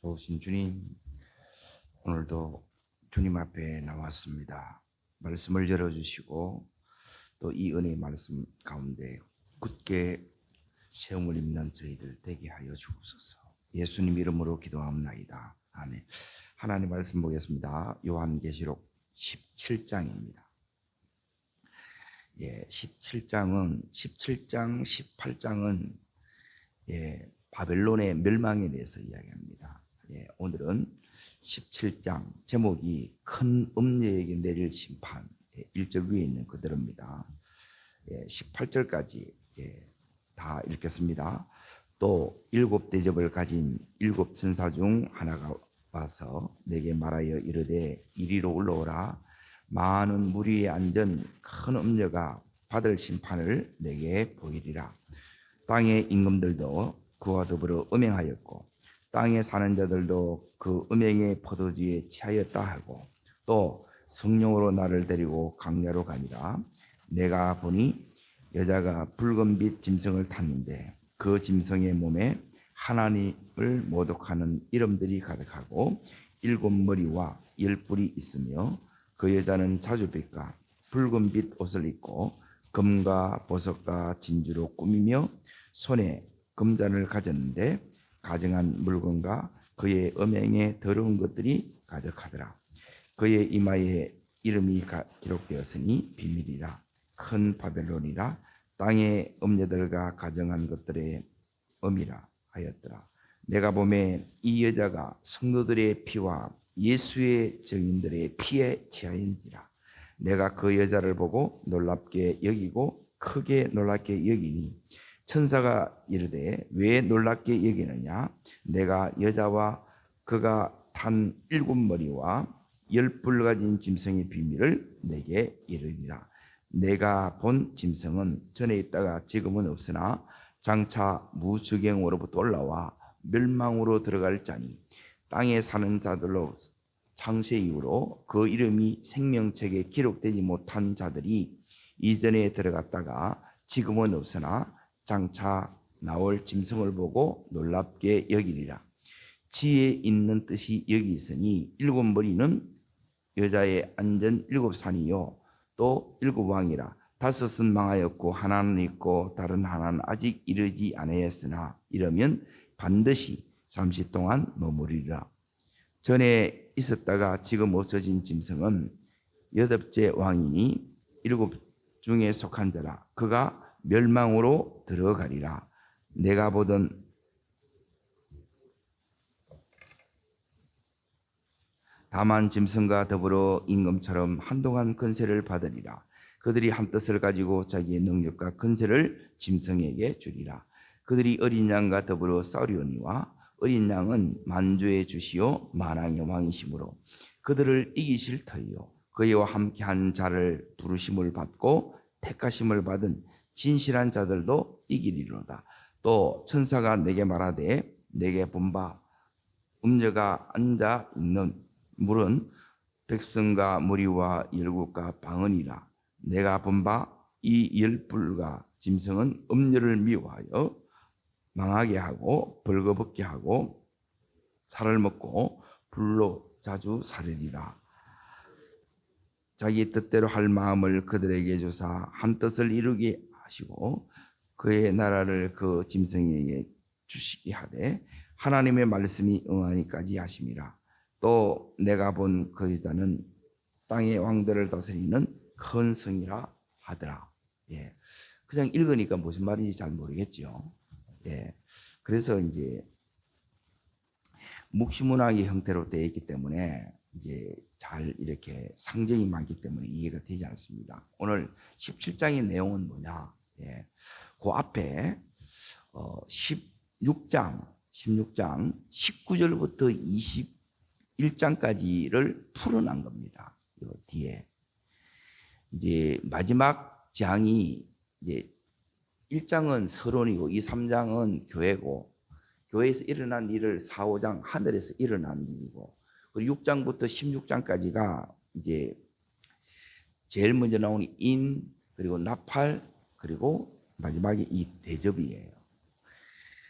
오신 주님, 오늘도 주님 앞에 나왔습니다. 말씀을 열어주시고 또 이 은혜의 말씀 가운데 굳게 세움을 입는 저희들 되게 하여 주옵소서. 예수님 이름으로 기도합나이다. 아멘. 하나님 말씀 보겠습니다. 요한계시록 17장입니다. 17장, 18장은 바벨론의 멸망에 대해서 이야기합니다. 오늘은 17장 제목이 큰 음녀에게 내릴 심판, 1절 위에 있는 그대로입니다. 18절까지 다 읽겠습니다. 또 7대접을 가진 7천사 중 하나가 와서 내게 말하여 이르되 이리로 올라오라. 많은 무리에 앉은 큰 음녀가 받을 심판을 내게 보이리라. 땅의 임금들도 그와 더불어 음행하였고 땅에 사는 자들도 그 음행의 포도주에 취하였다 하고 또 성령으로 나를 데리고 강야로 가니라. 내가 보니 여자가 붉은빛 짐승을 탔는데 그 짐승의 몸에 하나님을 모독하는 이름들이 가득하고 7머리와 10뿔이 있으며 그 여자는 자주빛과 붉은빛 옷을 입고 금과 보석과 진주로 꾸미며 손에 금잔을 가졌는데 가증한 물건과 그의 음행에 더러운 것들이 가득하더라. 그의 이마에 이름이 기록되었으니 비밀이라. 큰 바벨론이라. 땅의 음녀들과 가증한 것들의 음이라 하였더라. 내가 보매 이 여자가 성도들의 피와 예수의 증인들의 피에 취하인지라. 내가 그 여자를 보고 놀랍게 여기고 크게 놀랍게 여기니 천사가 이르되 왜 놀랍게 여기느냐. 내가 여자와 그가 탄 7머리와 10뿔 가진 짐승의 비밀을 내게 이르리라. 내가 본 짐승은 전에 있다가 지금은 없으나 장차 무주경으로부터 올라와 멸망으로 들어갈 자니 땅에 사는 자들로 창세 이후로 그 이름이 생명책에 기록되지 못한 자들이 이전에 들어갔다가 지금은 없으나 장차 나올 짐승을 보고 놀랍게 여기리라. 지혜 있는 뜻이 여기 있으니 7머리는 여자의 앉은 7산이요 또 7왕이라. 5은 망하였고 하나는 있고 다른 하나는 아직 이르지 아니하였으나 이러면 반드시 잠시 동안 머무리리라. 전에 있었다가 지금 없어진 짐승은 8째 왕이니 7 중에 속한 자라. 그가 멸망으로 들어가리라. 내가 보던 다만 짐승과 더불어 임금처럼 한동안 권세를 받으리라. 그들이 한 뜻을 가지고 자기의 능력과 권세를 짐승에게 주리라. 그들이 어린 양과 더불어 싸우리오니와 어린 양은 만주의 주시요 만왕의 왕이시므로 그들을 이기실 터이요 그이와 함께한 자를 부르심을 받고 택하심을 받은 진실한 자들도 이기리로다. 또 천사가 내게 말하되 내게 본바 음녀가 앉아 있는 물은 백성과 무리와 열국과 방언이라. 내가 본바 이 10뿔과 짐승은 음녀를 미워하여 망하게 하고 벌거벗게 하고 살을 먹고 불로 자주 사르리라. 자기 뜻대로 할 마음을 그들에게 주사 한 뜻을 이루게 하시고 그의 나라를 그 짐승에게 주시게 하되 하나님의 말씀이 응하니까지 하심이라. 또 내가 본 그 여자는 땅의 왕들을 다스리는 큰 성이라 하더라. 그냥 읽으니까 무슨 말인지 잘 모르겠죠. 그래서 이제 묵시문학의 형태로 되어 있기 때문에 이제 잘 이렇게 상징이 많기 때문에 이해가 되지 않습니다. 오늘 17장의 내용은 뭐냐? 그 앞에 16장 19절부터 21장까지를 풀어난 겁니다. 이 뒤에 이제 마지막 장이 이제 1장은 서론이고 2, 3장은 교회고 교회에서 일어난 일을 4, 5장 하늘에서 일어난 일이고 그리고 6장부터 16장까지가 이제 제일 먼저 나오는 인 그리고 나팔 그리고 마지막에 이 대접이에요.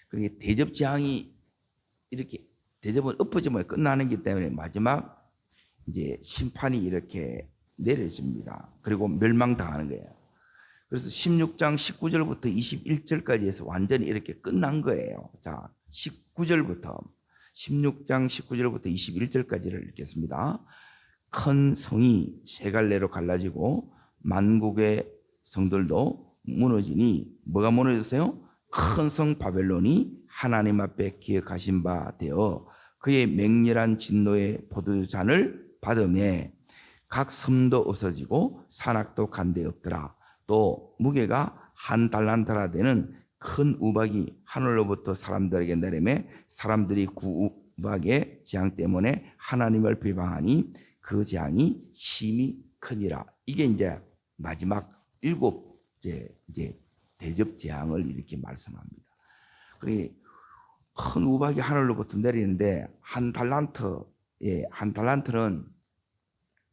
그러니까 대접장이 이렇게 대접은 엎어짐을 끝나는기 때문에 마지막 이제 심판이 이렇게 내려집니다. 그리고 멸망당하는 거예요. 그래서 16장 19절부터 21절까지 해서 완전히 이렇게 끝난 거예요. 자, 16장 19절부터 21절까지를 읽겠습니다. 큰 성이 세 갈래로 갈라지고 만국의 성들도 무너지니 뭐가 무너졌어요? 큰 성 바벨론이 하나님 앞에 기억하신 바 되어 그의 맹렬한 진노의 포도주잔을 받음에 각 섬도 없어지고 산악도 간데 없더라. 또 무게가 한 달란트나 되는 큰 우박이 하늘로부터 사람들에게 내리매 사람들이 그 우박의 재앙 때문에 하나님을 비방하니 그 재앙이 심히 크니라. 이게 이제 마지막 일곱 이제 대접 재앙을 이렇게 말씀합니다. 그러니 큰 우박이 하늘로부터 내리는데 한 달란트는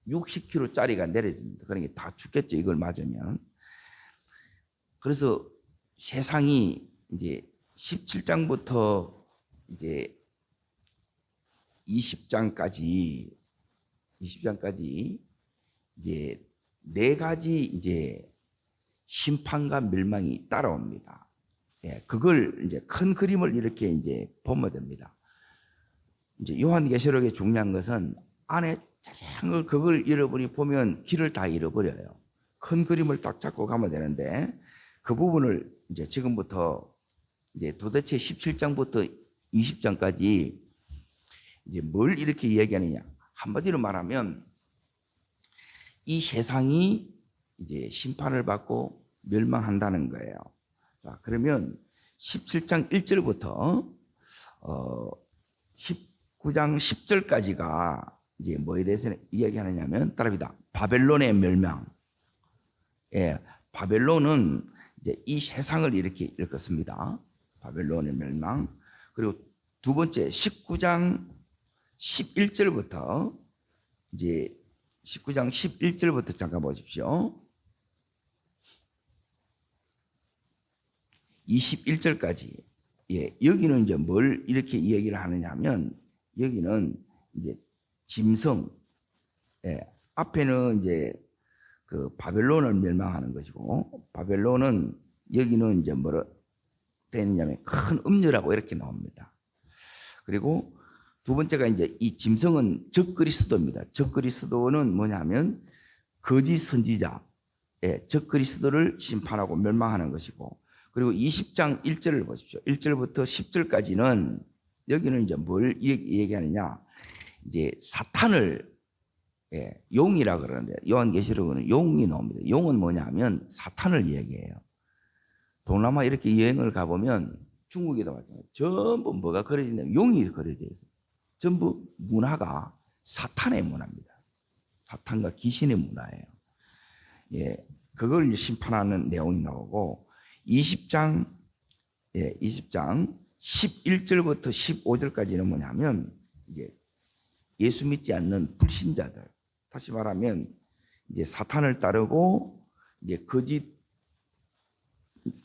60kg짜리가 내려집니다. 그러니까 다 죽겠죠. 이걸 맞으면. 그래서 세상이 이제 17장부터 이제 20장까지 이제 네 가지 이제 심판과 멸망이 따라옵니다. 예, 그걸 이제 큰 그림을 이렇게 이제 보면 됩니다. 이제 요한계시록의 중요한 것은 안에 자세한 걸 그걸 잃어버리 보면 길을 다 잃어버려요. 큰 그림을 딱 잡고 가면 되는데 그 부분을 이제 지금부터 이제 도대체 17장부터 20장까지 이제 뭘 이렇게 이야기하느냐. 한마디로 말하면 이 세상이 이제 심판을 받고 멸망한다는 거예요. 자, 그러면 17장 1절부터 19장 10절까지가 이제 뭐에 대해서 이야기하느냐면 따라합니다. 바벨론의 멸망. 예, 바벨론은 이제 이 세상을 이렇게 읽었습니다. 바벨론의 멸망. 그리고 두 번째 19장 11절부터 이제 19장 11절부터 잠깐 보십시오. 21절까지. 예, 여기는 이제 뭘 이렇게 이야기를 하느냐면 여기는 이제 짐승. 예, 앞에는 이제 그 바벨론을 멸망하는 것이고 바벨론은 여기는 이제 뭐라 되느냐면 큰 음녀라고 이렇게 나옵니다. 그리고 두 번째가 이제 이 짐승은 적그리스도입니다. 적그리스도는 뭐냐면 거짓 선지자, 예, 적그리스도를 심판하고 멸망하는 것이고 그리고 20장 1절을 보십시오. 1절부터 10절까지는 여기는 이제 뭘 얘기하느냐? 이제 사탄을 예, 용이라 그러는데 요한계시록은 용이 나옵니다. 용은 뭐냐면 사탄을 얘기해요. 동남아 이렇게 여행을 가보면 중국에도 마찬가지예요. 전부 뭐가 그려져 있냐면 용이 그려져 있어요. 전부 문화가 사탄의 문화입니다. 사탄과 귀신의 문화예요. 예, 그걸 이제 심판하는 내용이 나오고 20장 11절부터 15절까지는 뭐냐면 이제 예수 믿지 않는 불신자들, 다시 말하면 이제 사탄을 따르고 이제 거짓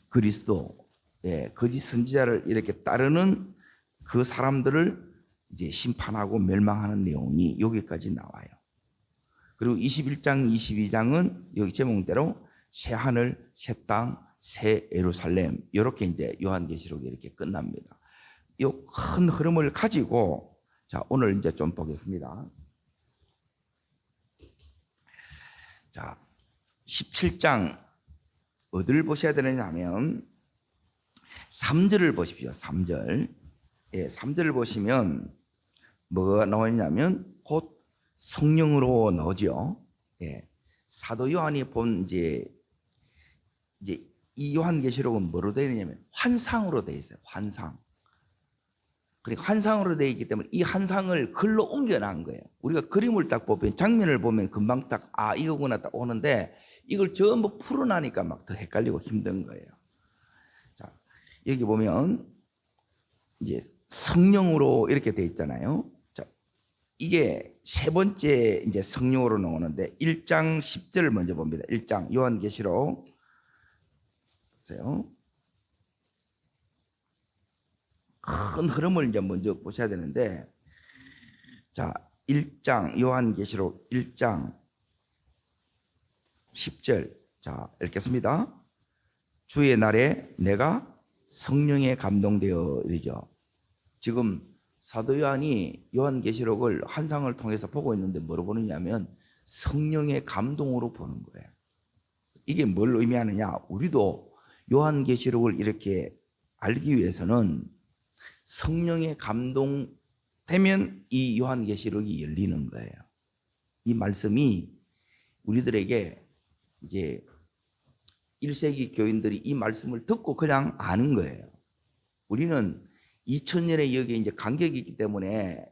그리스도, 예, 거짓 선지자를 이렇게 따르는 그 사람들을 이제 심판하고 멸망하는 내용이 여기까지 나와요. 그리고 21장, 22장은 여기 제목대로 새 하늘, 새 땅, 새 예루살렘 이렇게 이제 요한계시록이 이렇게 끝납니다. 이 큰 흐름을 가지고 자 오늘 이제 좀 보겠습니다. 자 17장 어디를 보셔야 되느냐 하면 3절을 보십시오. 3절. 예, 3절을 보시면 뭐가 나오냐면 곧 성령으로 나오죠. 예. 사도 요한이 본 이제 이 요한계시록은 뭐로 되어 있냐면 환상으로 되어 있어요. 환상. 그러니까 환상으로 되어 있기 때문에 이 환상을 글로 옮겨놓은 거예요. 우리가 그림을 딱 보면 장면을 보면 금방 딱 이거구나 딱 오는데 이걸 전부 풀어나니까 막 더 헷갈리고 힘든 거예요. 자, 여기 보면 이제 성령으로 이렇게 되어 있잖아요. 자, 이게 세 번째 이제 성령으로 나오는데 1장 10절을 먼저 봅니다. 1장 요한계시록 보세요. 큰 흐름을 이제 먼저 보셔야 되는데 자, 1장 요한계시록 1장 10절. 자, 읽겠습니다. 주의 날에 내가 성령에 감동되어 이르죠. 지금 사도 요한이 요한계시록을 환상을 통해서 보고 있는데 뭐로 보느냐면 성령의 감동으로 보는 거예요. 이게 뭘 의미하느냐? 우리도 요한계시록을 이렇게 알기 위해서는 성령의 감동되면 이 요한계시록이 열리는 거예요. 이 말씀이 우리들에게 이제 1세기 교인들이 이 말씀을 듣고 그냥 아는 거예요. 우리는 2000년에 여기에 이제 간격이 있기 때문에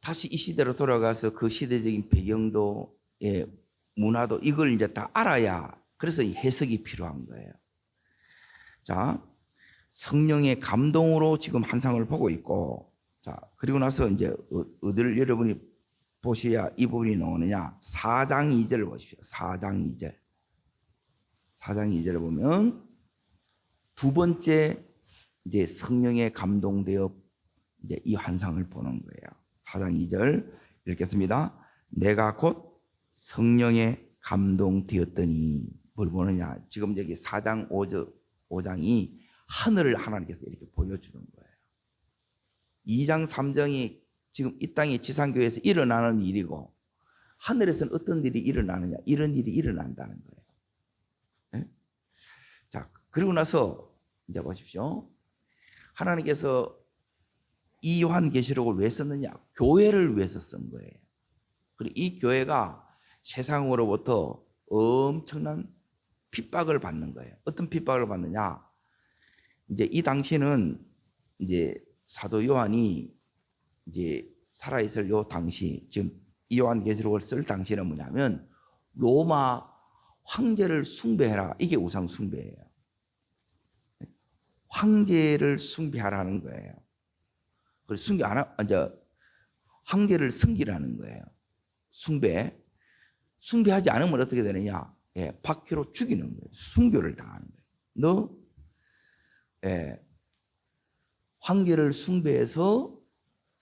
다시 이 시대로 돌아가서 그 시대적인 배경도 문화도 이걸 이제 다 알아야 그래서 이 해석이 필요한 거예요. 자, 성령의 감동으로 지금 환상을 보고 있고, 자, 그리고 나서 이제 어디를 여러분이 보셔야 이 부분이 나오느냐? 4장 2절을 보십시오. 4장 2절. 4장 2절을 보면 두 번째 이제 성령에 감동되어 이제 이 환상을 보는 거예요. 4장 2절 읽겠습니다. 내가 곧 성령에 감동되었더니 뭘 보느냐? 지금 여기 4장 5장이 하늘을 하나님께서 이렇게 보여주는 거예요. 2장 3장이 지금 이 땅의 지상교회에서 일어나는 일이고 하늘에서는 어떤 일이 일어나느냐? 이런 일이 일어난다는 거예요. 네? 자, 그리고 나서 이제 보십시오. 하나님께서 이 요한계시록을 왜 썼느냐? 교회를 위해서 쓴 거예요. 그리고 이 교회가 세상으로부터 엄청난 핍박을 받는 거예요. 어떤 핍박을 받느냐? 이제 이 당시는 이제 사도 요한이 이제 살아있을 요 당시, 지금 이 요한계시록을 쓸 당시는 뭐냐면 로마 황제를 숭배해라. 이게 우상 숭배예요. 황제를 숭배하라는 거예요. 그래서 이제 황제를 섬기라는 거예요. 숭배하지 않으면 어떻게 되느냐? 박해로 죽이는 거예요. 순교를 당하는 거예요. 너 황제를 숭배해서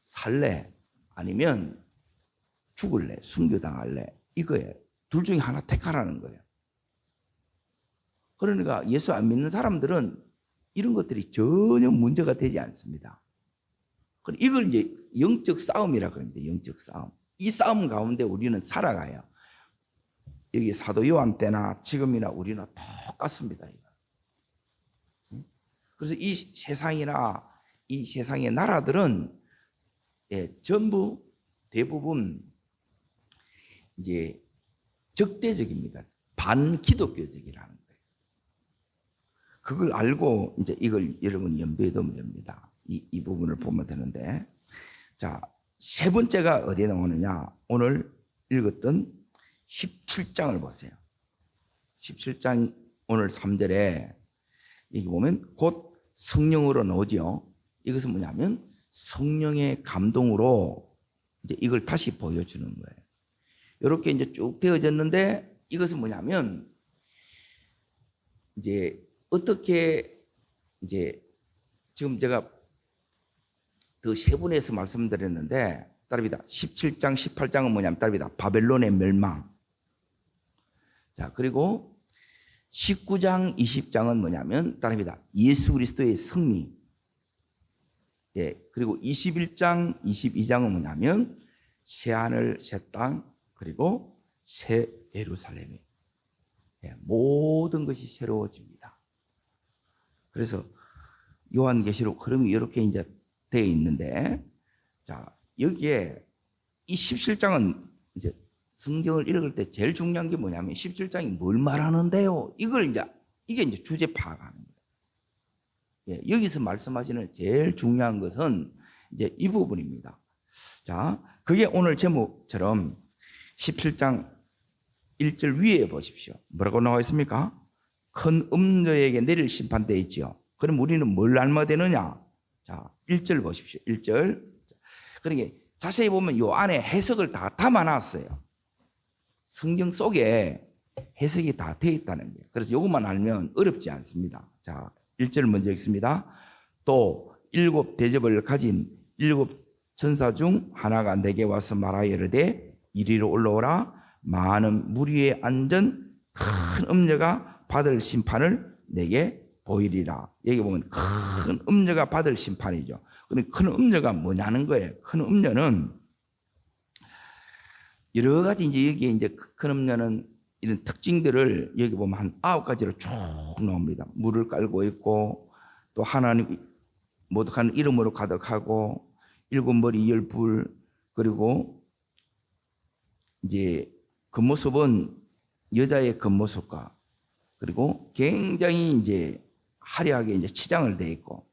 살래? 아니면 죽을래? 순교당할래? 이거예요. 둘 중에 하나 택하라는 거예요. 그러니까 예수 안 믿는 사람들은 이런 것들이 전혀 문제가 되지 않습니다. 이걸 이제 영적 싸움이라고 합니다. 영적 싸움. 이 싸움 가운데 우리는 살아가요. 여기 사도 요한 때나 지금이나 우리는 똑같습니다. 그래서 이 세상이나 이 세상의 나라들은 전부 대부분 이제 적대적입니다. 반기독교적이라는 거예요. 그걸 알고 이제 이걸 여러분 염두에 두면 됩니다. 이 부분을 보면 되는데, 자, 세 번째가 어디에 나오느냐? 오늘 읽었던 17장을 보세요. 17장 오늘 3절에 여기 보면 곧 성령으로 나오죠. 이것은 뭐냐면 성령의 감동으로 이제 이걸 다시 보여주는 거예요. 이렇게 이제 쭉 되어졌는데 이것은 뭐냐면 이제 어떻게 이제 지금 제가 더 세분해서 말씀드렸는데 따릅니다. 17장, 18장은 뭐냐면 따릅니다. 바벨론의 멸망. 자, 그리고 19장, 20장은 뭐냐면 따릅니다. 예수 그리스도의 승리. 그리고 21장, 22장은 뭐냐면 새하늘, 새 땅, 그리고 새 예루살렘이 모든 것이 새로워집니다. 그래서 요한계시록 흐름이 이렇게 이제 되어 있는데, 자, 여기에 이 17장은 이제 성경을 읽을 때 제일 중요한 게 뭐냐면 17장이 뭘 말하는데요? 이게 이제 주제 파악하는 거예요. 여기서 말씀하시는 제일 중요한 것은 이제 이 부분입니다. 자, 그게 오늘 제목처럼 17장 1절 위에 보십시오. 뭐라고 나와 있습니까? 큰 음녀에게 내릴 심판대 있죠. 그럼 우리는 뭘 닮아야 되느냐? 자, 1절 보십시오. 1절. 그러니까 자세히 보면 요 안에 해석을 다 담아놨어요. 성경 속에 해석이 다 되어 있다는 거예요. 그래서 이것만 알면 어렵지 않습니다. 자, 1절 먼저 읽습니다. 또 일곱 대접을 가진 일곱 천사 중 하나가 내게 와서 말하여 이르되 이리로 올라오라. 많은 무리에 앉은 큰 음녀가 받을 심판을 내게 보이리라. 여기 보면 큰 음녀가 받을 심판이죠. 그런데 큰 음녀가 뭐냐는 거예요. 큰 음녀는 여러 가지 이제 여기에 이제 큰 음녀는 이런 특징들을 여기 보면 한 9가지로 쭉 나옵니다. 물을 깔고 있고 또 하나님 모독하는 이름으로 가득하고 7머리 10불 그리고 이제 겉모습은 여자의 겉모습과 그리고 굉장히 이제 화려하게 이제 치장을 돼 있고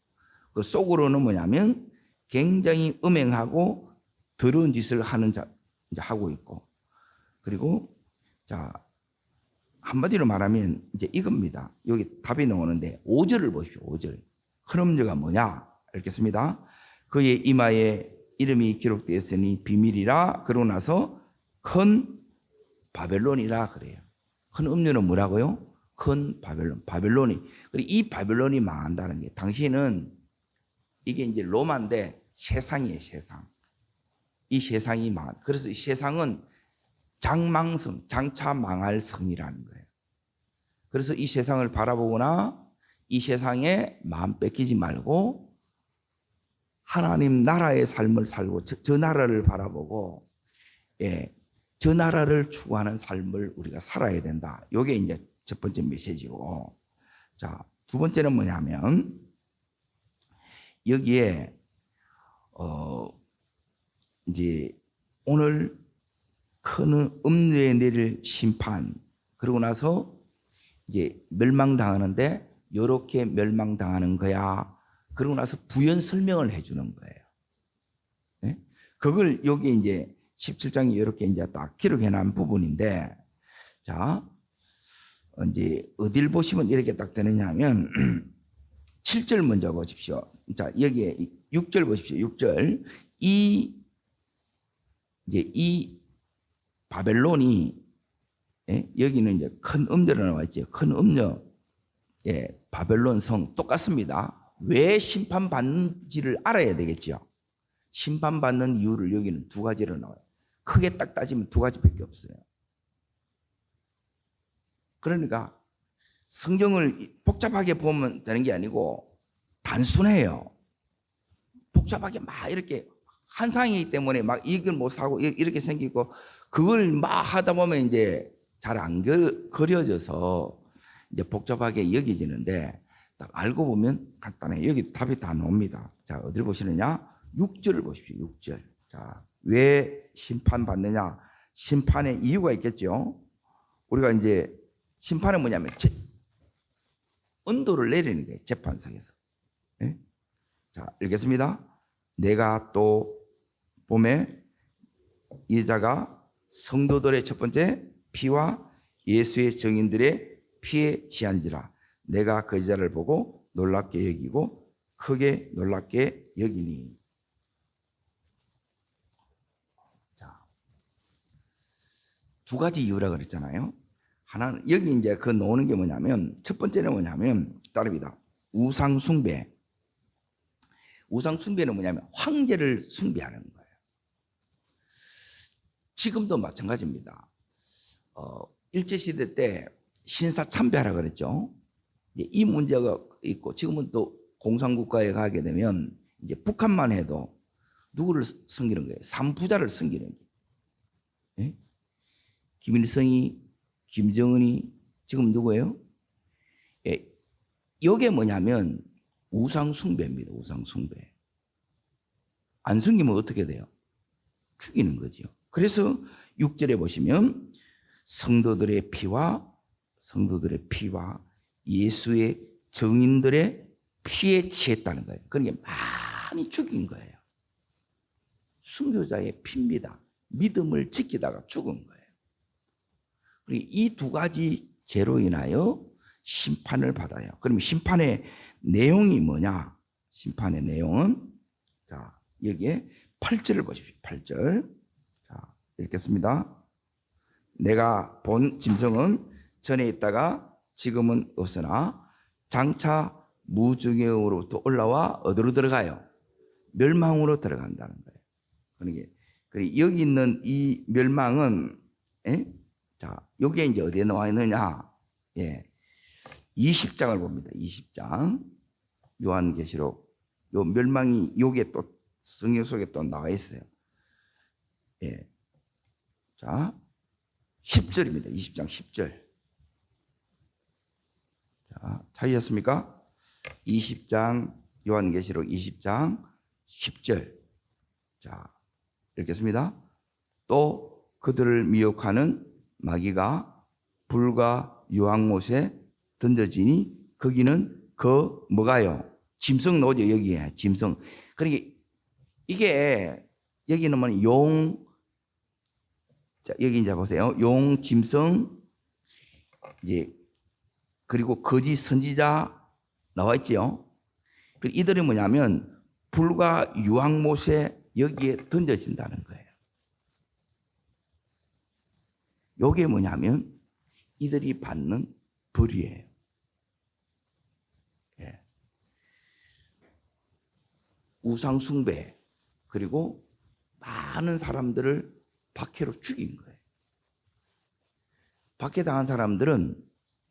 그 속으로는 뭐냐면 굉장히 음행하고 더러운 짓을 하는 자 이제 하고 있고 그리고 자 한마디로 말하면 이제 이겁니다. 여기 답이 나오는데 5절을 보십시오. 5절. 큰 음녀가 뭐냐? 읽겠습니다. 그의 이마에 이름이 기록되어 있으니 비밀이라 그러고 나서 큰 바벨론이라 그래요. 큰 음녀는 뭐라고요? 큰 바벨론. 바벨론이. 그리고 이 바벨론이 망한다는 게 당시에는 이게 이제 로마인데 세상이에요. 세상. 이 세상이 망한. 그래서 이 세상은 장망성, 장차 망할 성이라는 거예요. 그래서 이 세상을 바라보거나 이 세상에 마음 뺏기지 말고 하나님 나라의 삶을 살고 저 나라를 바라보고 예, 저 나라를 추구하는 삶을 우리가 살아야 된다. 이게 이제 첫 번째 메시지고 자, 두 번째는 뭐냐면 여기에 이제 오늘 큰 음녀에 내릴 심판 그러고 나서 이제 멸망당하는데 이렇게 멸망당하는 거야. 그러고 나서 부연 설명을 해주는 거예요. 네? 그걸 여기 이제 17장에 이렇게 이제 딱 기록해 놓은 부분인데, 자, 이제 어딜 보시면 이렇게 딱 되느냐 하면, 7절 먼저 보십시오. 자, 여기에 6절 보십시오. 6절. 이제 이 바벨론이, 예? 여기는 이제 큰 음녀로 나와 있죠. 큰 음녀. 예, 바벨론 성 똑같습니다. 왜 심판받는지를 알아야 되겠죠. 심판받는 이유를 여기는 2가지로 나와요. 크게 딱 따지면 2가지밖에 없어요. 그러니까 성경을 복잡하게 보면 되는 게 아니고 단순해요. 복잡하게 막 이렇게 한 상이기 때문에 막 이걸 못 사고 이렇게 생기고 그걸 막 하다 보면 이제 잘 안 그려져서 이제 복잡하게 여겨지는데 딱 알고 보면 간단해. 여기 답이 다 나옵니다. 자, 어디를 보시느냐? 6절을 보십시오. 6절. 자, 왜 심판받느냐? 심판의 이유가 있겠죠. 우리가 이제 심판은 뭐냐면 언도를 내리는 거예요. 재판석에서. 네? 자, 읽겠습니다. 내가 또 봄에 이자가 성도들의 첫 번째 피와 예수의 증인들의 피에 취한지라 내가 그 여자를 보고 놀랍게 여기고 크게 놀랍게 여기니. 자, 2가지 이유라 그랬잖아요. 하나는 여기 이제 그 나오는 게 뭐냐면 첫 번째는 뭐냐면 따릅니다. 우상 숭배. 우상 숭배는 뭐냐면 황제를 숭배하는 거예요. 지금도 마찬가지입니다. 일제시대 때 신사 참배하라 그랬죠. 이 문제가 있고 지금은 또 공산국가에 가게 되면 이제 북한만 해도 누구를 섬기는 거예요? 3부자를 섬기는 거예요. 네? 김일성이, 김정은이 지금 누구예요? 예, 이게 뭐냐면 우상숭배입니다. 우상숭배. 안 섬기면 어떻게 돼요? 죽이는 거죠. 그래서 6절에 보시면 성도들의 피와 예수의 증인들의 피에 취했다는 거예요. 그러니까 많이 죽인 거예요. 순교자의 피입니다. 믿음을 지키다가 죽은 거예요. 그리고 이 2가지 죄로 인하여 심판을 받아요. 그러면 심판의 내용이 뭐냐? 심판의 내용은 자, 여기에 8절을 보십시오. 8절. 자, 읽겠습니다. 내가 본 짐승은 전에 있다가 지금은 없으나 장차 무중력으로부터 올라와 어디로 들어가요? 멸망으로 들어간다는 거예요. 그러게. 그리고 여기 있는 이 멸망은, 예? 자, 요게 이제 어디에 나와 있느냐? 예. 20장을 봅니다. 20장. 요한계시록. 요 멸망이 요게 또 성경 속에 또 나와 있어요. 예. 자, 10절입니다. 20장 10절. 자, 찾으셨습니까? 20장 요한계시록 20장 10절. 자, 읽겠습니다. 또 그들을 미혹하는 마귀가 불과 유황못에 던져지니 거기는 그 뭐가요? 짐승 노죠. 여기에 짐승. 그러니까 이게 여기는 뭐 용, 자 여기 이제 보세요. 용, 짐승, 이제 그리고 거짓 선지자 나와 있지요. 이들이 뭐냐면 불과 유황못에 여기에 던져진다는 거예요. 요게 뭐냐면 이들이 받는 벌이에요. 예. 우상 숭배, 그리고 많은 사람들을 박해로 죽인 거예요. 박해당한 사람들은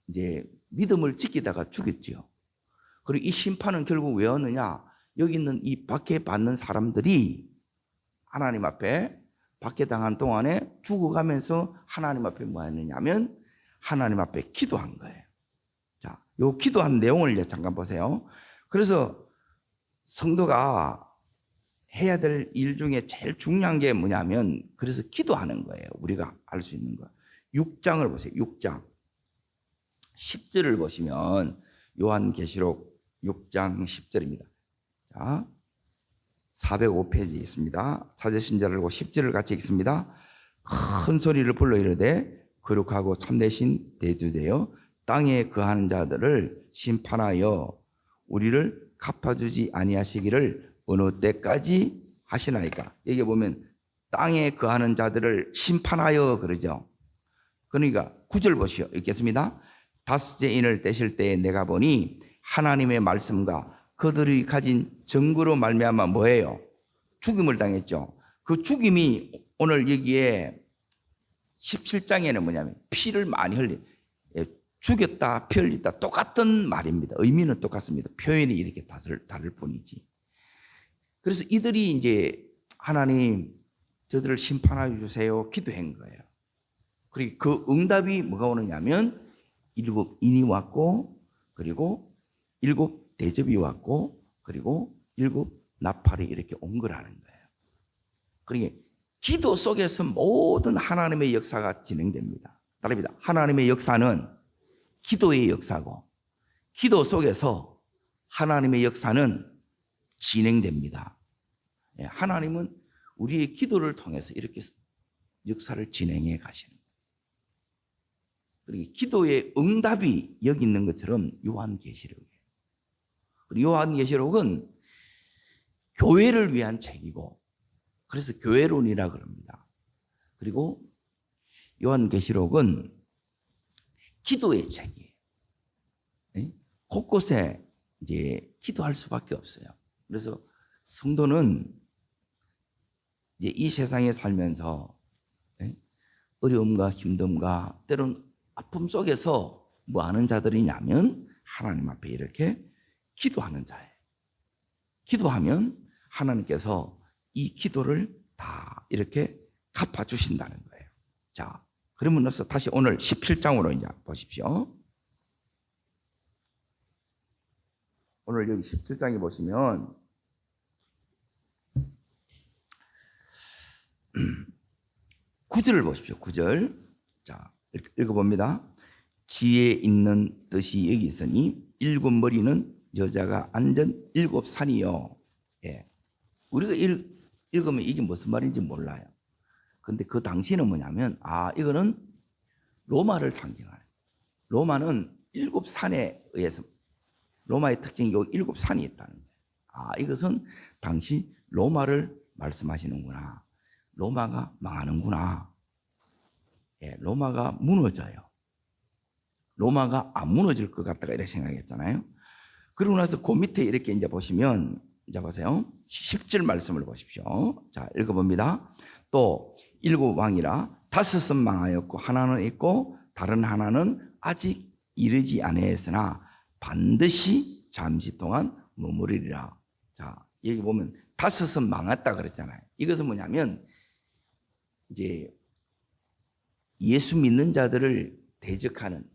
이제 믿음을 지키다가 죽였죠. 그리고 이 심판은 결국 왜 오느냐? 여기 있는 이 박해받는 사람들이 하나님 앞에 박해당한 동안에 죽어가면서 하나님 앞에 뭐 했느냐면 하나님 앞에 기도한 거예요. 자, 요 기도한 내용을 이제 잠깐 보세요. 그래서 성도가 해야 될 일 중에 제일 중요한 게 뭐냐면 그래서 기도하는 거예요. 우리가 알 수 있는 거. 6장을 보세요. 6장 10절을 보시면 요한계시록 6장 10절입니다. 자, 405페이지에 있습니다. 찾으신 자를 보고 10절을 같이 읽습니다. 큰 소리를 불러 이르되 거룩하고 참되신 대주되어 땅에 거하는 자들을 심판하여 우리를 갚아주지 아니하시기를 어느 때까지 하시나이까. 여기 보면 땅에 거하는 자들을 심판하여 그러죠. 그러니까 9절 보시오. 읽겠습니다. 다섯째 인을 떼실 때에 내가 보니 하나님의 말씀과 그들이 가진 증거로 말미암아 뭐예요? 죽임을 당했죠. 그 죽임이 오늘 여기에 17장에는 뭐냐면 피를 많이 흘린, 죽였다, 피 흘렸다 똑같은 말입니다. 의미는 똑같습니다. 표현이 이렇게 다를 뿐이지. 그래서 이들이 이제 하나님 저들을 심판하여 주세요 기도한 거예요. 그리고 그 응답이 뭐가 오느냐면 7인이 왔고, 그리고 7 대접이 왔고, 그리고 7 나팔이 이렇게 온 거라는 거예요. 그러니까 기도 속에서 모든 하나님의 역사가 진행됩니다. 다릅니다. 하나님의 역사는 기도의 역사고, 기도 속에서 하나님의 역사는 진행됩니다. 하나님은 우리의 기도를 통해서 이렇게 역사를 진행해 가시는 거예요. 그리고 기도의 응답이 여기 있는 것처럼 요한계시록이에요. 그리고 요한계시록은 교회를 위한 책이고, 그래서 교회론이라 그럽니다. 그리고 요한계시록은 기도의 책이에요. 곳곳에 이제 기도할 수밖에 없어요. 그래서 성도는 이제 이 세상에 살면서 어려움과 힘듦과 때론 아픔 속에서 뭐 하는 자들이냐면 하나님 앞에 이렇게 기도하는 자예요. 기도하면 하나님께서 이 기도를 다 이렇게 갚아주신다는 거예요. 자, 그러면서 다시 오늘 17장으로 이제 보십시오. 오늘 여기 17장에 보시면 9절을 보십시오. 9절. 자, 읽어봅니다. 지혜 있는 뜻이 여기 있으니 7 머리는 여자가 앉은 7 산이요. 예. 우리가 읽으면 이게 무슨 말인지 몰라요. 근데 그 당시는 뭐냐면, 이거는 로마를 상징하는, 로마는 7 산에 의해서, 로마의 특징이 요 7 산이 있다는 거예요. 이것은 당시 로마를 말씀하시는구나. 로마가 망하는구나. 예, 로마가 무너져요. 로마가 안 무너질 것 같다가 이렇게 생각했잖아요. 그러고 나서 그 밑에 이렇게 이제 보시면 자, 보세요. 10절 말씀을 보십시오. 자, 읽어봅니다. 또 일곱 왕이라 다섯은 망하였고 하나는 있고 다른 하나는 아직 이르지 아니하였으나 반드시 잠시 동안 머무르리라. 자, 여기 보면 다섯은 망했다 그랬잖아요. 이것은 뭐냐면 이제 예수 믿는 자들을 대적하는,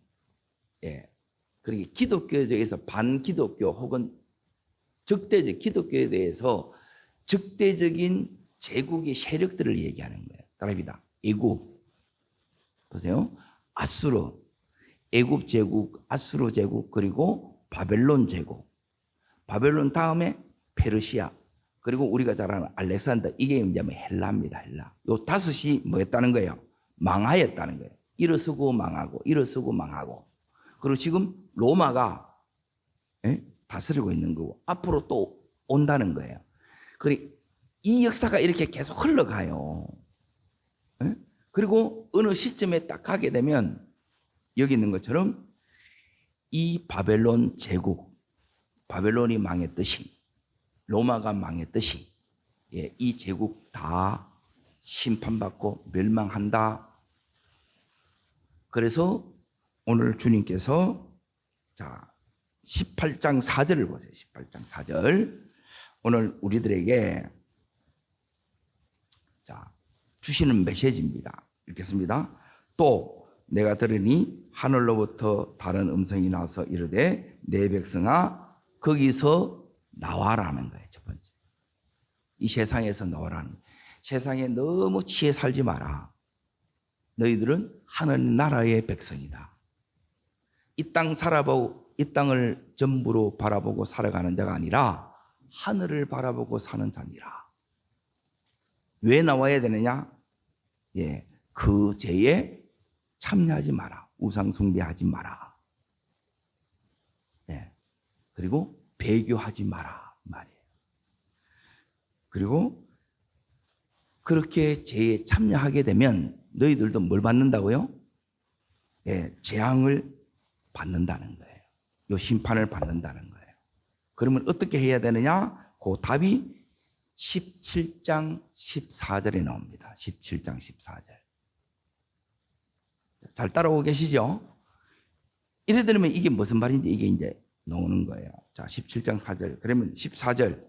그러니까 기독교에서 반기독교 혹은 적대적 기독교에 대해서 적대적인 제국의 세력들을 얘기하는 거예요. 따라합니다. 애굽 보세요. 아수르, 애굽 제국, 아수르 제국, 그리고 바벨론 제국. 바벨론 다음에 페르시아, 그리고 우리가 잘 아는 알렉산더. 이게 이제 헬라입니다. 헬라. 요 다섯이 뭐였다는 거예요? 망하였다는 거예요. 일어서고 망하고, 일어서고 망하고. 그리고 지금 로마가 다스리고 있는 거고 앞으로 또 온다는 거예요. 그리고 이 역사가 이렇게 계속 흘러가요. 그리고 어느 시점에 딱 가게 되면 여기 있는 것처럼 이 바벨론 제국, 바벨론이 망했듯이, 로마가 망했듯이, 이 제국 다 심판받고 멸망한다. 그래서 오늘 주님께서 자 18장 4절을 보세요. 18장 4절. 오늘 우리들에게 자 주시는 메시지입니다. 읽겠습니다. 또 내가 들으니 하늘로부터 다른 음성이 나서 이르되 내 백성아 거기서 나와라는 거예요. 첫 번째. 이 세상에서 나와라는. 세상에 너무 치에 살지 마라. 너희들은 하나님 나라의 백성이다. 이 땅 살아보고 이 땅을 전부로 바라보고 살아가는 자가 아니라 하늘을 바라보고 사는 자니라. 왜 나와야 되느냐? 그 죄에 참여하지 마라. 우상 숭배하지 마라. 그리고 배교하지 마라 말이에요. 그리고 그렇게 죄에 참여하게 되면 너희들도 뭘 받는다고요? 재앙을 받는다는 거예요. 요 심판을 받는다는 거예요. 그러면 어떻게 해야 되느냐? 그 답이 17장 14절에 나옵니다. 17장 14절. 잘 따라오고 계시죠? 이래 들으면 이게 무슨 말인지 이게 이제 나오는 거예요. 자, 17장 4절. 그러면 14절.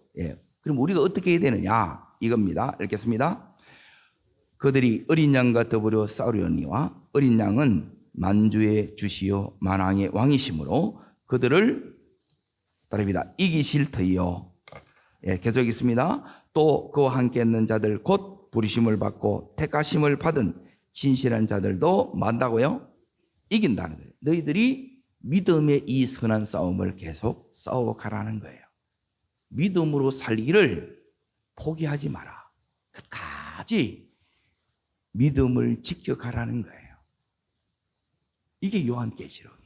그럼 우리가 어떻게 해야 되느냐? 이겁니다. 읽겠습니다. 그들이 어린 양과 더불어 싸우려니와 어린 양은 만주의 주시요 만왕의 왕이시므로 그들을 따릅니다. 이기실 터이요. 계속 있습니다. 또 그와 함께 있는 자들 곧 부르심을 받고 택하심을 받은 진실한 자들도 만다고요? 이긴다는 거예요. 너희들이 믿음의 이 선한 싸움을 계속 싸워가라는 거예요. 믿음으로 살기를 포기하지 마라. 끝까지 믿음을 지켜가라는 거예요. 이게 요한계시록이에요.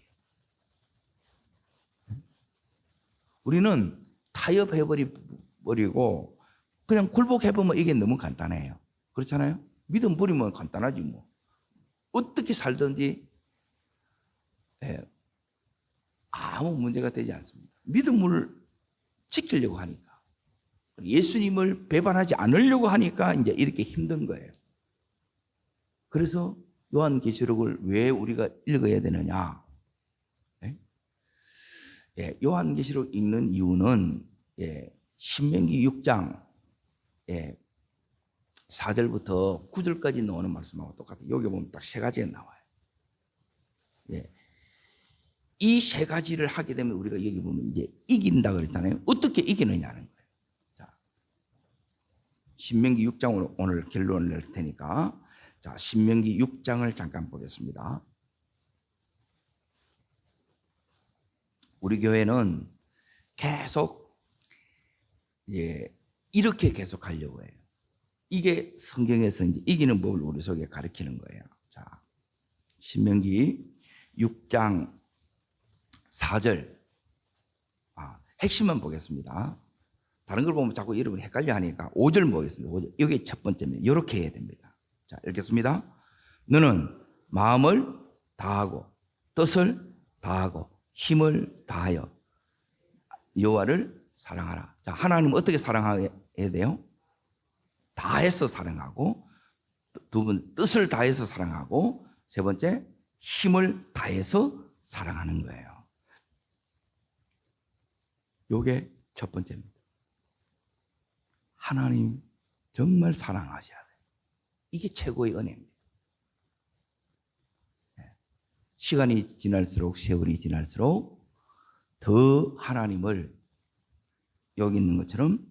우리는 타협해버리고 그냥 굴복해보면 이게 너무 간단해요. 그렇잖아요? 믿음 버리면 간단하지 뭐. 어떻게 살든지 아무 문제가 되지 않습니다. 믿음을 지키려고 하니까, 예수님을 배반하지 않으려고 하니까 이제 이렇게 힘든 거예요. 그래서 요한계시록을 왜 우리가 읽어야 되느냐? 요한계시록 읽는 이유는 신명기 6장 4절부터 9절까지 나오는 말씀하고 똑같아요. 여기 보면 딱 세 가지가 나와요. 이 세 가지를 하게 되면 우리가 여기 보면 이제 이긴다 그랬잖아요. 어떻게 이기느냐는 거예요. 자, 신명기 6장으로 오늘 결론을 낼 테니까, 자, 신명기 6장을 잠깐 보겠습니다. 우리 교회는 계속 이렇게 계속 하려고 해요. 이게 성경에서 이제 이기는 법을 우리 속에 가르치는 거예요. 자, 신명기 6장 4절. 핵심만 보겠습니다. 다른 걸 보면 자꾸 여러분이 헷갈려 하니까 5절 보겠습니다. 5절. 이게 첫 번째입니다. 이렇게 해야 됩니다. 자, 읽겠습니다. 너는 마음을 다하고 뜻을 다하고 힘을 다하여 여호와를 사랑하라. 자, 하나님 어떻게 사랑해야 돼요? 다해서 사랑하고, 두 번 뜻을 다해서 사랑하고, 세 번째 힘을 다해서 사랑하는 거예요. 요게 첫 번째입니다. 하나님 정말 사랑하셔야 돼요. 이게 최고의 은혜입니다. 시간이 지날수록, 세월이 지날수록 더 하나님을 여기 있는 것처럼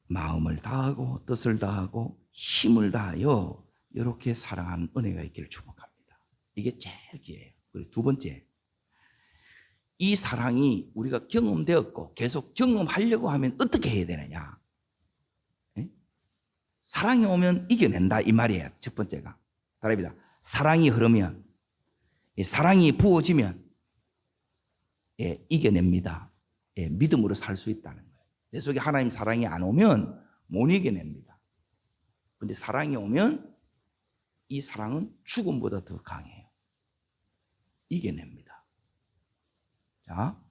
마음을 다하고 뜻을 다하고 힘을 다하여 이렇게 사랑하는 은혜가 있기를 축복합니다. 이게 제일 기회예요. 그리고 두 번째, 이 사랑이 우리가 경험되었고 계속 경험하려고 하면 어떻게 해야 되느냐? 사랑이 오면 이겨낸다 이 말이에요. 첫 번째가 다릅니다. 사랑이 흐르면, 사랑이 부어지면 이겨냅니다. 믿음으로 살 수 있다는 거예요. 내 속에 하나님 사랑이 안 오면 못 이겨냅니다. 그런데 사랑이 오면 이 사랑은 죽음보다 더 강해요. 이겨냅니다. 자,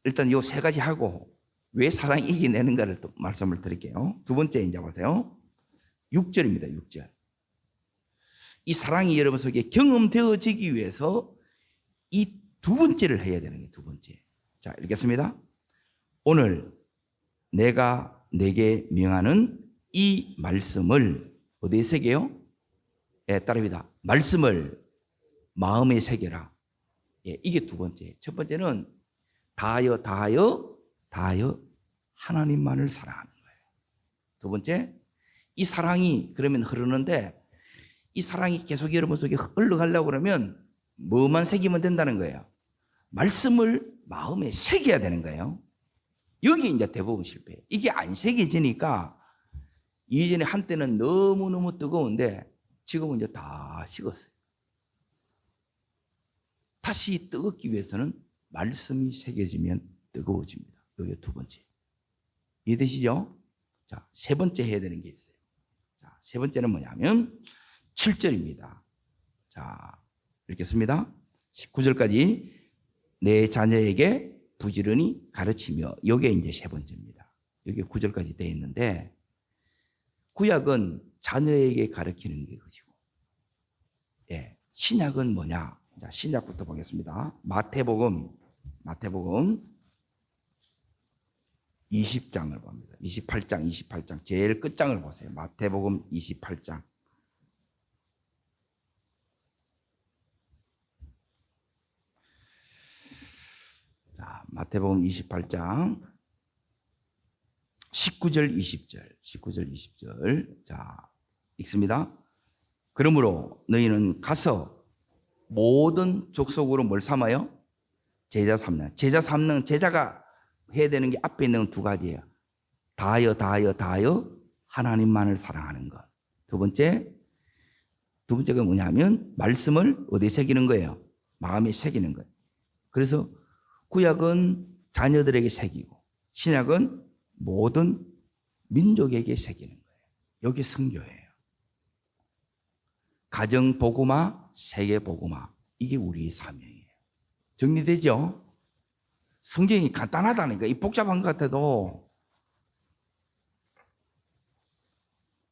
일단 이 세 가지 하고 왜 사랑이 이겨내는가를 또 말씀을 드릴게요. 두 번째 이제 보세요. 6절입니다. 6절. 이 사랑이 여러분 속에 경험되어지기 위해서 이 두 번째를 해야 되는 거예요. 두 번째. 자, 읽겠습니다. 오늘 내가 내게 명하는 이 말씀을 어디에 새겨요? 따릅니다. 말씀을 마음에 새겨라. 이게 두 번째. 첫 번째는 다하여 하나님만을 사랑하는 거예요. 두 번째, 이 사랑이 그러면 흐르는데 이 사랑이 계속 여러분 속에 흘러가려고 그러면 뭐만 새기면 된다는 거예요? 말씀을 마음에 새겨야 되는 거예요. 여기 이제 대부분 실패해요. 이게 안 새겨지니까 이전에 한때는 너무너무 뜨거운데 지금은 이제 다 식었어요. 다시 뜨겁기 위해서는 말씀이 새겨지면 뜨거워집니다. 이게 두 번째. 이해되시죠? 자, 세 번째 해야 되는 게 있어요. 자, 세 번째는 뭐냐면 7절입니다. 자, 읽겠습니다. 19절까지 내 자녀에게 부지런히 가르치며, 이게 이제 세 번째입니다. 여기 9절까지 되어 있는데, 구약은 자녀에게 가르치는 게 것이고, 신약은 뭐냐? 자, 신약부터 보겠습니다. 마태복음 20장을 봅니다. 28장 제일 끝장을 보세요. 마태복음 28장. 자, 마태복음 28장 19절 20절. 자, 읽습니다. 그러므로 너희는 가서 모든 족속으로 뭘 삼아요? 제자 삼는. 제자가 해야 되는 게 앞에 있는 두 가지예요. 다하여 하나님만을 사랑하는 것. 두 번째가 뭐냐면 말씀을 어디에 새기는 거예요? 마음에 새기는 거예요. 그래서 구약은 자녀들에게 새기고 신약은 모든 민족에게 새기는 거예요. 여기 선교예요. 가정 복음화, 세계 복음화, 이게 우리의 사명이에요. 정리되죠? 성경이 간단하다니까. 이 복잡한 것 같아도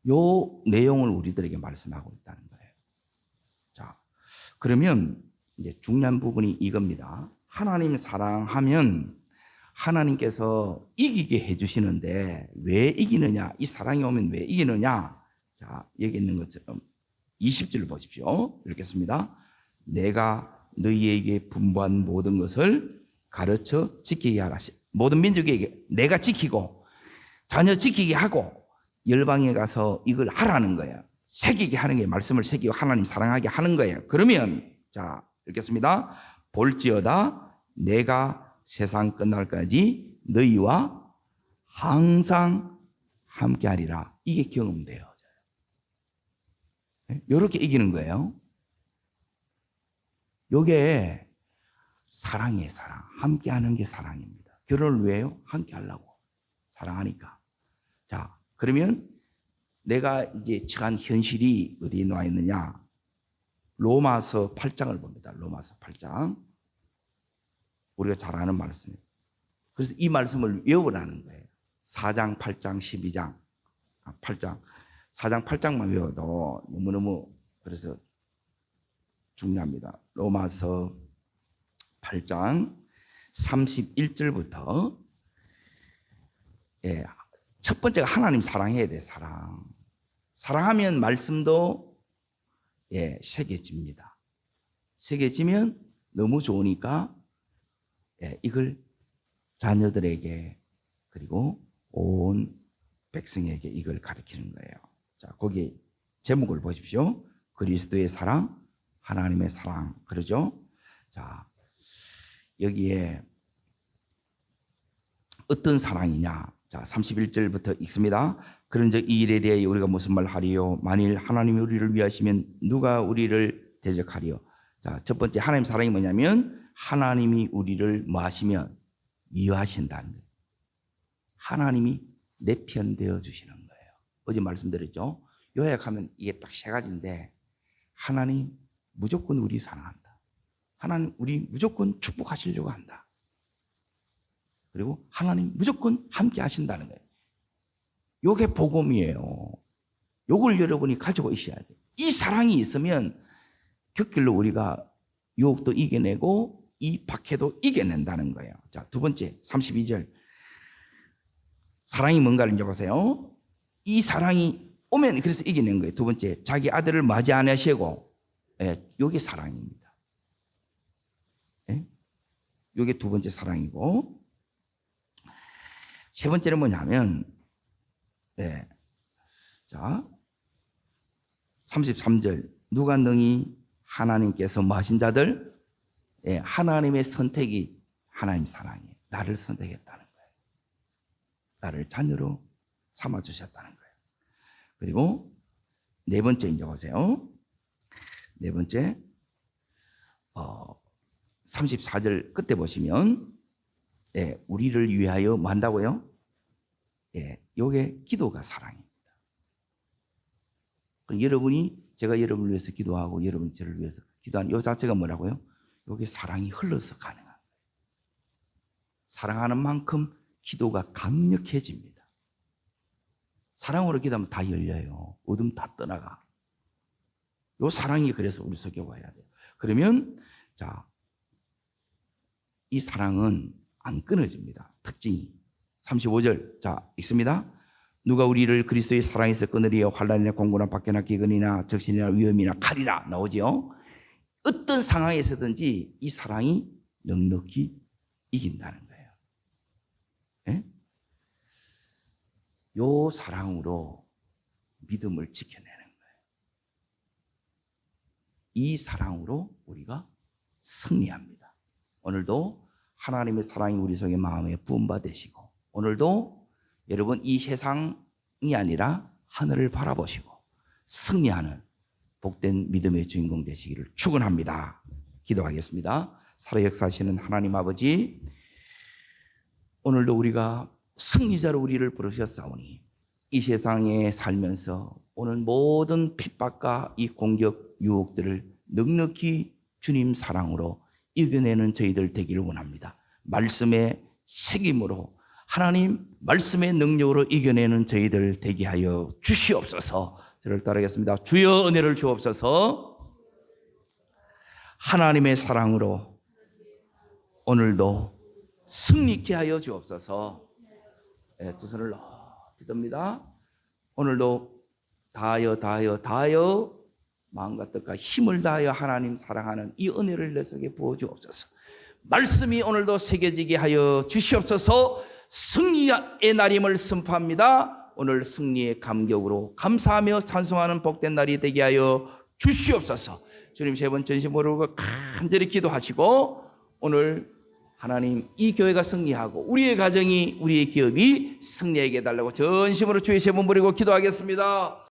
요 내용을 우리들에게 말씀하고 있다는 거예요. 자, 그러면 이제 중요한 부분이 이겁니다. 하나님 사랑하면 하나님께서 이기게 해주시는데 왜 이기느냐? 이 사랑이 오면 왜 이기느냐? 자, 여기 있는 것처럼 20절 보십시오. 읽겠습니다. 내가 너희에게 분부한 모든 것을 가르쳐 지키게 하라. 모든 민족에게 내가 지키고 자녀 지키게 하고 열방에 가서 이걸 하라는 거예요. 새기게 하는 게 말씀을 새기고 하나님 사랑하게 하는 거예요. 그러면 자, 읽겠습니다. 볼지어다 내가 세상 끝날까지 너희와 항상 함께하리라. 이게 경험돼요. 이렇게 이기는 거예요. 이게 사랑이에요. 사랑. 함께하는 게 사랑입니다. 결혼을 왜요? 함께하려고. 사랑하니까. 자, 그러면 내가 이제 처한 현실이 어디에 나와 있느냐? 로마서 8장을 봅니다. 로마서 8장. 우리가 잘 아는 말씀이에요. 그래서 이 말씀을 외우라는 거예요. 4장, 8장, 12장, 8장, 4장, 8장만 외워도 너무너무 그래서 중요합니다. 로마서 8장 31절부터 첫 번째가 하나님 사랑해야 돼. 사랑하면 말씀도 새겨집니다. 새겨지면 너무 좋으니까 이걸 자녀들에게 그리고 온 백성에게 이걸 가르치는 거예요. 자, 거기 제목을 보십시오. 그리스도의 사랑, 하나님의 사랑. 그러죠? 자, 여기에 어떤 사랑이냐? 자, 31절부터 읽습니다. 그런즉 이 일에 대해 우리가 무슨 말 하리요? 만일 하나님이 우리를 위하시면 누가 우리를 대적하리요? 자, 첫 번째 하나님 사랑이 뭐냐면 하나님이 우리를 뭐 하시면 위하신다는 거예요. 하나님이 내 편 되어 주시는 거예요. 어제 말씀드렸죠? 요약하면 이게 딱 세 가지인데 하나님 무조건 우리 사랑한다. 하나님 우리 무조건 축복하시려고 한다. 그리고 하나님 무조건 함께 하신다는 거예요. 요게 복음이에요. 요걸 여러분이 가지고 있어야 돼요. 이 사랑이 있으면 곁길로 우리가 유혹도 이겨내고 이 박해도 이겨낸다는 거예요. 자, 두 번째 32절 사랑이 뭔가를 이제 보세요. 이 사랑이 오면 그래서 이겨낸 거예요. 두 번째 자기 아들을 맞이 안 하시고 요게 사랑입니다. 요게 두 번째 사랑이고 세 번째는 뭐냐면 자 33절 누가 능히 하나님께서 뭐 하신 자들 하나님의 선택이 하나님 사랑이에요. 나를 선택했다는 거예요. 나를 자녀로 삼아주셨다는 거예요. 그리고 네 번째 이제 보세요. 네 번째 34절 끝에 보시면 우리를 위하여 뭐 한다고요? 요게 기도가 사랑입니다. 제가 여러분을 위해서 기도하고 여러분이 저를 위해서 기도하는 요 자체가 뭐라고요? 요게 사랑이 흘러서 가능한 거예요. 사랑하는 만큼 기도가 강력해집니다. 사랑으로 기도하면 다 열려요. 어둠 다 떠나가. 요 사랑이 그래서 우리 속에 와야 돼요. 그러면 자, 이 사랑은 안 끊어집니다. 특징이 35절 자 읽습니다. 누가 우리를 그리스도의 사랑에서 끊으리요? 환난이나 공고나 박해나 기근이나 적신이나 위험이나 칼이라 나오죠. 어떤 상황에서든지 이 사랑이 넉넉히 이긴다는 거예요. 요 사랑으로 믿음을 지켜내는 거예요. 이 사랑으로 우리가 승리합니다. 오늘도 하나님의 사랑이 우리 속에 마음에 부음받으시고 오늘도 여러분 이 세상이 아니라 하늘을 바라보시고 승리하는 복된 믿음의 주인공 되시기를 축원합니다. 기도하겠습니다. 살아 역사하시는 하나님 아버지, 오늘도 우리가 승리자로 우리를 부르셨사오니 이 세상에 살면서 오늘 모든 핍박과 이 공격 유혹들을 넉넉히 주님 사랑으로 이겨내는 저희들 되기를 원합니다. 말씀의 책임으로 하나님 말씀의 능력으로 이겨내는 저희들 되게 하여 주시옵소서. 저를 따르겠습니다. 주여 은혜를 주옵소서. 하나님의 사랑으로 오늘도 승리케 하여 주옵소서. 두 손을 높이 듭니다. 오늘도 다하여 마음과 뜻과 힘을 다하여 하나님 사랑하는 이 은혜를 내 속에 부어 주옵소서. 말씀이 오늘도 새겨지게 하여 주시옵소서. 승리의 날임을 선포합니다. 오늘 승리의 감격으로 감사하며 찬송하는 복된 날이 되게 하여 주시옵소서. 주님 세 번 전심으로 간절히 기도하시고 오늘 하나님 이 교회가 승리하고 우리의 가정이 우리의 기업이 승리하게 해달라고 전심으로 주의 세 번 부리고 기도하겠습니다.